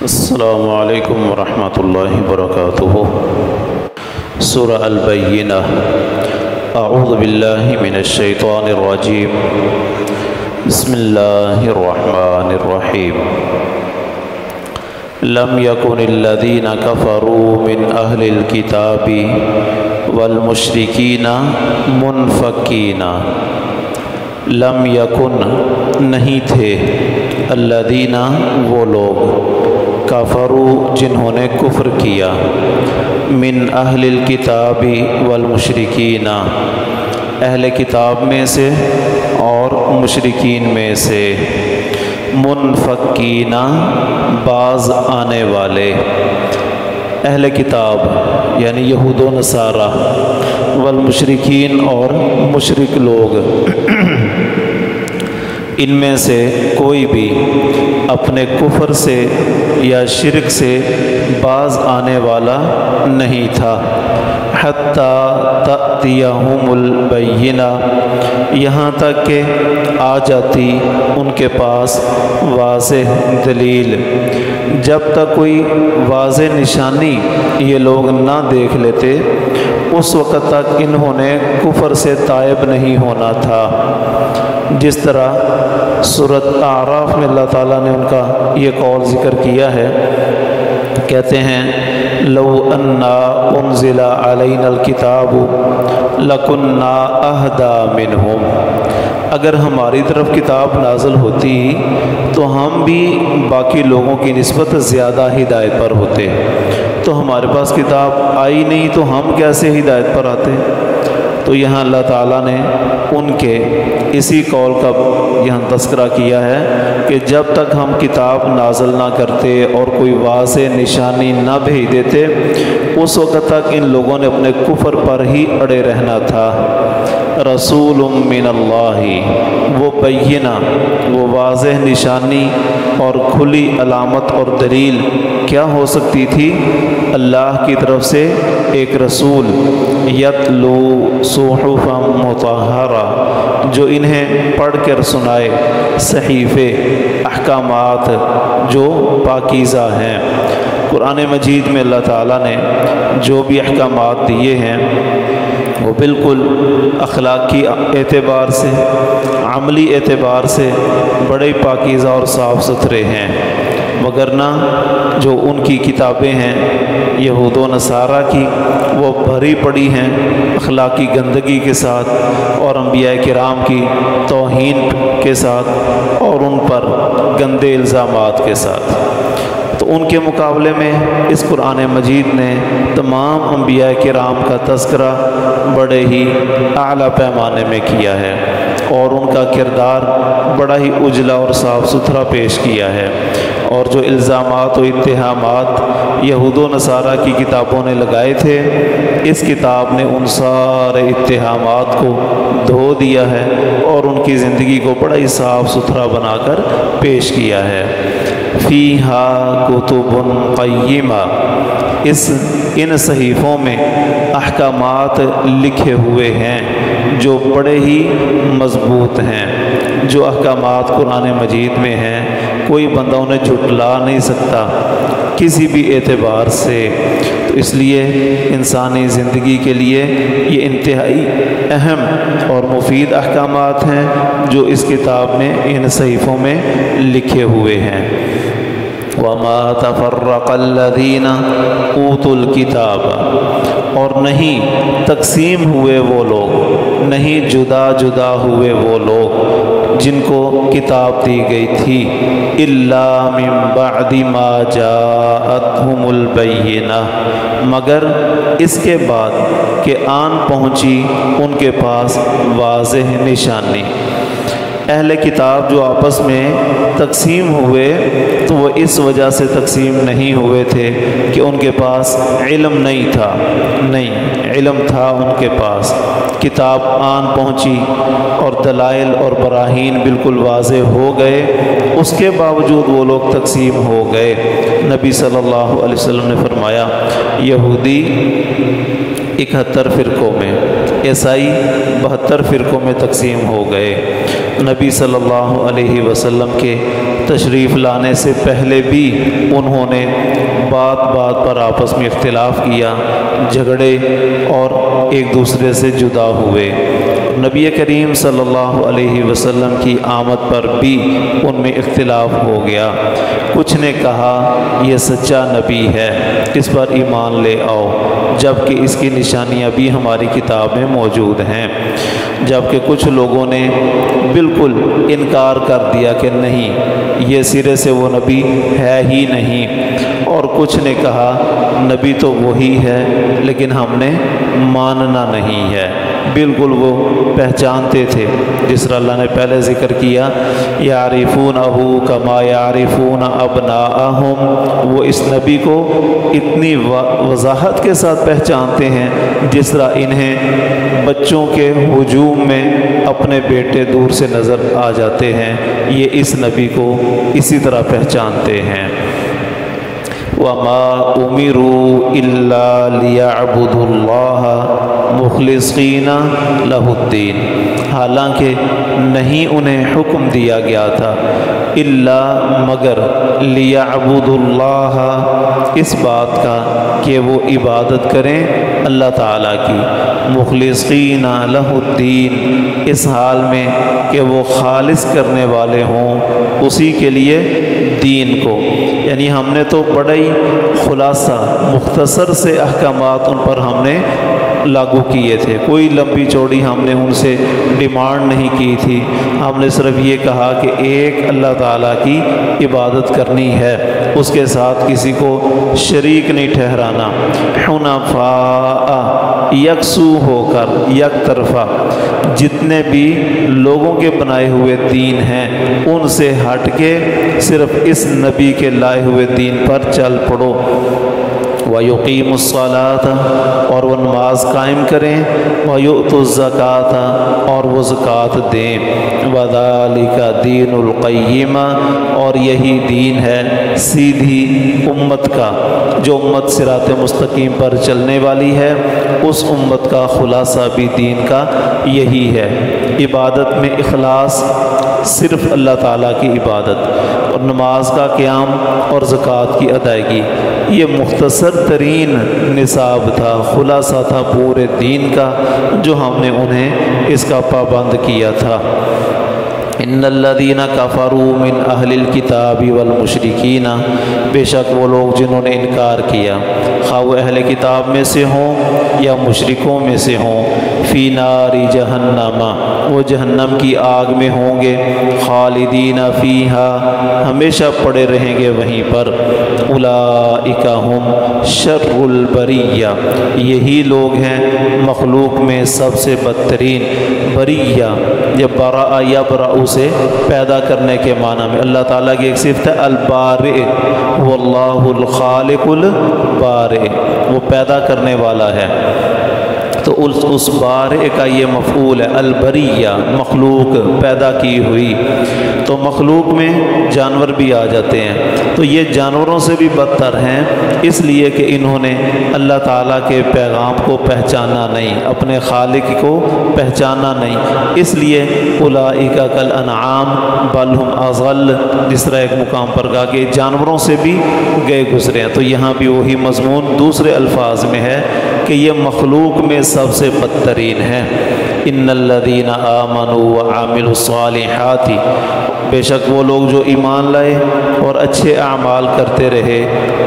السلام علیکم ورحمۃ اللہ وبرکاتہ۔ سورہ البینہ۔ اعوذ باللہ من الشیطان الرجیم۔ بسم اللہ الرحمن الرحیم۔ لم یکن الذین کفروا من اہل الکتاب والمشرکین منفکین۔ لم یکن نہیں تھے، الذین وہ لوگ، کفروا جنہوں نے کفر کیا، من اہل الکتاب والمشرکین اہل کتاب میں سے اور مشرکین میں سے، منفکین باز آنے والے، اہل کتاب یعنی یہود و نصارہ، والمشرکین اور مشرک لوگ، ان میں سے کوئی بھی اپنے کفر سے یا شرک سے باز آنے والا نہیں تھا، حتیٰ تأتیہم البینہ یہاں تک کہ آ جاتی ان کے پاس واضح دلیل۔ جب تک کوئی واضح نشانی یہ لوگ نہ دیکھ لیتے اس وقت تک انہوں نے کفر سے تائب نہیں ہونا تھا۔ جس طرح سورۃ اعراف میں اللہ تعالیٰ نے ان کا یہ قول ذکر کیا ہے، کہتے ہیں لو انا انزل علینا الکتاب لکنا اہدی منہم، اگر ہماری طرف کتاب نازل ہوتی تو ہم بھی باقی لوگوں کی نسبت زیادہ ہدایت پر ہوتے، تو ہمارے پاس کتاب آئی نہیں تو ہم کیسے ہدایت پر آتے؟ تو یہاں اللہ تعالیٰ نے ان کے اسی قول کا یہاں تذکرہ کیا ہے کہ جب تک ہم کتاب نازل نہ کرتے اور کوئی واضح نشانی نہ بھیج دیتے اس وقت تک ان لوگوں نے اپنے کفر پر ہی اڑے رہنا تھا۔ رسول من اللہ، وہ بینہ وہ واضح نشانی اور کھلی علامت اور دلیل کیا ہو سکتی تھی؟ اللہ کی طرف سے ایک رسول، یتلو صحفا مطہرہ جو انہیں پڑھ کر سنائے صحیفے احکامات جو پاکیزہ ہیں۔ قرآن مجید میں اللہ تعالیٰ نے جو بھی احکامات دیے ہیں وہ بالکل اخلاقی اعتبار سے، عملی اعتبار سے بڑے پاکیزہ اور صاف ستھرے ہیں، وگرنہ جو ان کی کتابیں ہیں یہود و نصارہ کی وہ بھری پڑی ہیں اخلاقی گندگی کے ساتھ اور انبیاء کرام کی توہین کے ساتھ اور ان پر گندے الزامات کے ساتھ۔ تو ان کے مقابلے میں اس قرآن مجید نے تمام انبیاء کرام کا تذکرہ بڑے ہی اعلیٰ پیمانے میں کیا ہے اور ان کا کردار بڑا ہی اجلا اور صاف ستھرا پیش کیا ہے، اور جو الزامات و اتہامات یہود و نصارہ کی کتابوں نے لگائے تھے اس کتاب نے ان سارے اتہامات کو دھو دیا ہے اور ان کی زندگی کو بڑا ہی صاف ستھرا بنا کر پیش کیا ہے۔ فیہا کتب قیمہ، ان صحیفوں میں احکامات لکھے ہوئے ہیں جو بڑے ہی مضبوط ہیں۔ جو احکامات قرآن مجید میں ہیں کوئی بندہ انہیں جھٹلا نہیں سکتا کسی بھی اعتبار سے، تو اس لیے انسانی زندگی کے لیے یہ انتہائی اہم اور مفید احکامات ہیں جو اس کتاب میں ان صحیفوں میں لکھے ہوئے ہیں۔ وَمَا تَفَرَّقَ الَّذِينَ أُوتُوا الْكِتَابَ، اور نہیں تقسیم ہوئے وہ لوگ، نہیں جدا جدا ہوئے وہ لوگ جن کو کتاب دی گئی تھی، إِلَّا مِن بَعْدِ مَا جَاءَتْهُمُ الْبَيِّنَةُ مگر اس کے بعد کہ آن پہنچی ان کے پاس واضح نشانی۔ اہل کتاب جو آپس میں تقسیم ہوئے تو وہ اس وجہ سے تقسیم نہیں ہوئے تھے کہ ان کے پاس علم نہیں تھا، نہیں، علم تھا ان کے پاس، کتاب آن پہنچی اور دلائل اور براہین بالکل واضح ہو گئے، اس کے باوجود وہ لوگ تقسیم ہو گئے۔ نبی صلی اللہ علیہ وسلم نے فرمایا یہودی 71 فرقوں میں، عیسائی 72 فرقوں میں تقسیم ہو گئے۔ نبی صلی اللہ علیہ وسلم کے تشریف لانے سے پہلے بھی انہوں نے بات بات پر آپس میں اختلاف کیا، جھگڑے اور ایک دوسرے سے جدا ہوئے۔ نبی کریم صلی اللہ علیہ وسلم کی آمد پر بھی ان میں اختلاف ہو گیا۔ کچھ نے کہا یہ سچا نبی ہے، اس پر ایمان لے آؤ، جبکہ اس کی نشانیاں بھی ہماری کتاب میں موجود ہیں، جبکہ کچھ لوگوں نے بالکل انکار کر دیا کہ نہیں، یہ سرے سے وہ نبی ہے ہی نہیں، اور کچھ نے کہا نبی تو وہی ہے لیکن ہم نے ماننا نہیں ہے۔ بالکل وہ پہچانتے تھے، جس طرح اللہ نے پہلے ذکر کیا یعرفونہ کما یعرفون ابناءہم، وہ اس نبی کو اتنی وضاحت کے ساتھ پہچانتے ہیں جس طرح انہیں بچوں کے ہجوم میں اپنے بیٹے دور سے نظر آ جاتے ہیں، یہ اس نبی کو اسی طرح پہچانتے ہیں۔ وَمَا أُمِرُوا إِلَّا لِيَعْبُدُوا اللَّهَ مُخْلِصِينَ لَهُ الدِّينَ، حالانکہ نہیں انہیں حکم دیا گیا تھا الا مگر لِيَعْبُدُوا اللَّهَ، اس بات کا کہ وہ عبادت کریں اللہ تعالیٰ کی، مخلصین لہ الدین، اس حال میں کہ وہ خالص کرنے والے ہوں اسی کے لیے دین کو۔ یعنی ہم نے تو بڑا ہی خلاصہ مختصر سے احکامات ان پر ہم نے لاگو کیے تھے، کوئی لمبی چوڑی ہم نے ان سے ڈیمانڈ نہیں کی تھی، ہم نے صرف یہ کہا کہ ایک اللہ تعالیٰ کی عبادت کرنی ہے، اس کے ساتھ کسی کو شریک نہیں ٹھہرانا، حنفاء، یکسو ہو کر، یک طرفہ، جتنے بھی لوگوں کے بنائے ہوئے دین ہیں ان سے ہٹ کے صرف اس نبی کے لائے ہوئے دین پر چل پڑو۔ وَيُقِيمُ الصَّلَاةَ، اور وہ نماز قائم کریں، وَيُؤْتُوا الزَّكَاةَ، اور وہ زکوٰۃ دیں، وَذَلِكَ دِينُ الْقَيِّمَةِ، اور یہی دین ہے سیدھی امت کا، جو امت صراط مستقیم پر چلنے والی ہے، اس امت کا خلاصہ بھی دین کا یہی ہے۔ عبادت میں اخلاص، صرف اللہ تعالیٰ کی عبادت، اور نماز کا قیام اور زکوٰۃ کی ادائیگی، یہ مختصر ترین نصاب تھا، خلاصہ تھا پورے دین کا، جو ہم نے انہیں اس کا پابند کیا تھا۔ ان الذین کفروا من اہل الکتاب والمشرکین، بے شک وہ لوگ جنہوں نے انکار کیا، خواہ وہ اہل کتاب میں سے ہوں یا مشرکوں میں سے ہوں، فی نار جہنم، وہ جہنم کی آگ میں ہوں گے، خالدین فیہا، ہمیشہ پڑے رہیں گے وہیں پر، اولئک ہم شر البریہ، یہی لوگ ہیں مخلوق میں سب سے بدترین۔ بریہ یہ برأ یبرأ سے پیدا کرنے کے معنی میں، اللہ تعالیٰ کی ایک صفت ہے البارئ، واللہ الخالق البارئ، وہ پیدا کرنے والا ہے، تو اس بارئ کا یہ مفعول ہے، البریہ مخلوق پیدا کی ہوئی، تو مخلوق میں جانور بھی آ جاتے ہیں، تو یہ جانوروں سے بھی بدتر ہیں، اس لیے کہ انہوں نے اللہ تعالیٰ کے پیغام کو پہچانا نہیں، اپنے خالق کو پہچانا نہیں، اس لیے اولئک کالانعام بل ہم اضل، جس طرح ایک مقام پر کہا کہ جانوروں سے بھی گئے گزرے ہیں، تو یہاں بھی وہی مضمون دوسرے الفاظ میں ہے کہ یہ مخلوق میں سب سے بدترین ہے۔ ان الذین آمنوا وعملوا الصالحات، بے شک وہ لوگ جو ایمان لائے اور اچھے اعمال کرتے رہے،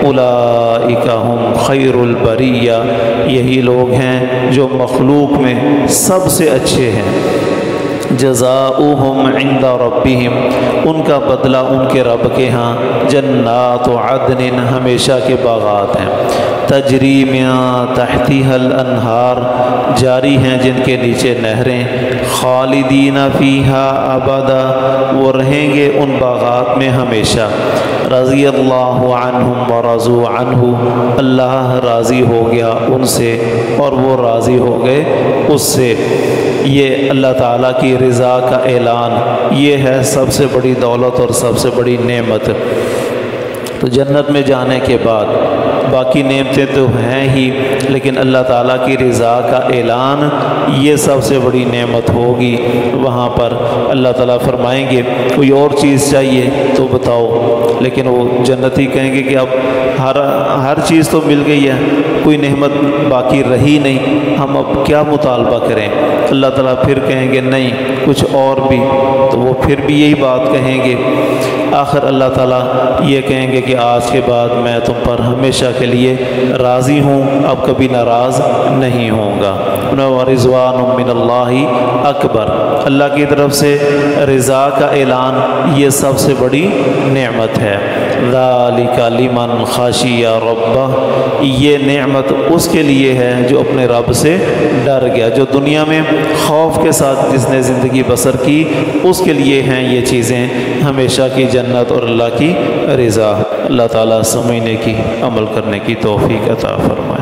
اولئک ہم خیر البریہ، یہی لوگ ہیں جو مخلوق میں سب سے اچھے ہیں۔ جزاؤہم عند ربہم، ان کا بدلہ ان کے رب کے ہاں، جنات عدن، ہمیشہ کے باغات ہیں، تجری من تحتها الانہار، جاری ہیں جن کے نیچے نہریں، خالدین فیہا ابدا، وہ رہیں گے ان باغات میں ہمیشہ، رضی اللہ عنہم ورضوا عنہ، اللہ راضی ہو گیا ان سے اور وہ راضی ہو گئے اس سے۔ یہ اللہ تعالیٰ کی رضا کا اعلان، یہ ہے سب سے بڑی دولت اور سب سے بڑی نعمت۔ تو جنت میں جانے کے بعد باقی نعمتیں تو ہیں ہی، لیکن اللہ تعالیٰ کی رضا کا اعلان یہ سب سے بڑی نعمت ہوگی۔ وہاں پر اللہ تعالیٰ فرمائیں گے کوئی اور چیز چاہیے تو بتاؤ، لیکن وہ جنتی کہیں گے کہ اب ہر چیز تو مل گئی ہے، کوئی نعمت باقی رہی نہیں، ہم اب کیا مطالبہ کریں؟ اللہ تعالیٰ پھر کہیں گے نہیں کچھ اور بھی، تو وہ پھر بھی یہی بات کہیں گے۔ آخر اللہ تعالیٰ یہ کہیں گے کہ آج کے بعد میں تم پر ہمیشہ کے لیے راضی ہوں، اب کبھی ناراض نہیں ہوں گا۔ وَرِضْوَانٌ مِّنَ اللَّهِ اکبر، اللہ کی طرف سے رضا کا اعلان یہ سب سے بڑی نعمت ہے۔ ذَلِكَ لِمَنْ خَشِيَ رَبَّهُ، یہ نعمت اس کے لیے ہے جو اپنے رب سے ڈر گیا، جو دنیا میں خوف کے ساتھ جس نے زندگی بسر کی، اس کے لیے ہیں یہ چیزیں، ہمیشہ کی جنت اور اللہ کی رضا۔ اللہ تعالیٰ سمجھنے کی، عمل کرنے کی توفیق عطا فرمائے۔